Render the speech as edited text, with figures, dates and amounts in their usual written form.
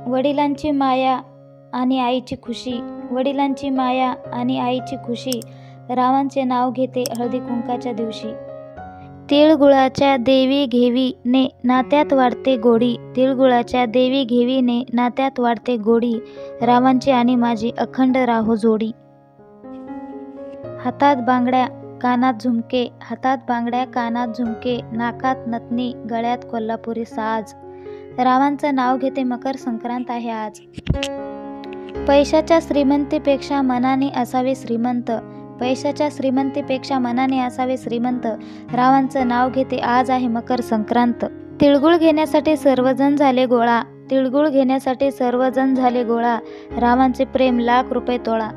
वडिलांची माया आणि आईची खुशी, वडिलांची माया आणि आईची खुशी, रावांचे नाव घेते हळदी कुंकाच्या दिवशी. तिळगुळाच्या देवी घेवीने नात्यात वाढते गोडी, तिळगुळाच्या देवी घेवीने नात्यात वाढते गोडी, रावांची आणि माझी अखंड राहो जोडी. हातात बांगड्या कानात झुमके, हातात बांगड्या कानात झुमके, नाकात नथनी गळ्यात कोल्हापुरी साज, रावांचं नाव घेते मकर संक्रांत आहे आज. पैशाच्या श्रीमंतीपेक्षा मनाने असावे श्रीमंत, पैशाच्या श्रीमंतीपेक्षा मनाने असावे श्रीमंत, रावांचं नाव घेते आज आहे मकर संक्रांत. तिळगुळ घेण्यासाठी सर्वजण झाले गोळा, तिळगुळ घेण्यासाठी सर्वजण झाले गोळा, रावांचे प्रेम लाख रुपये तोळा.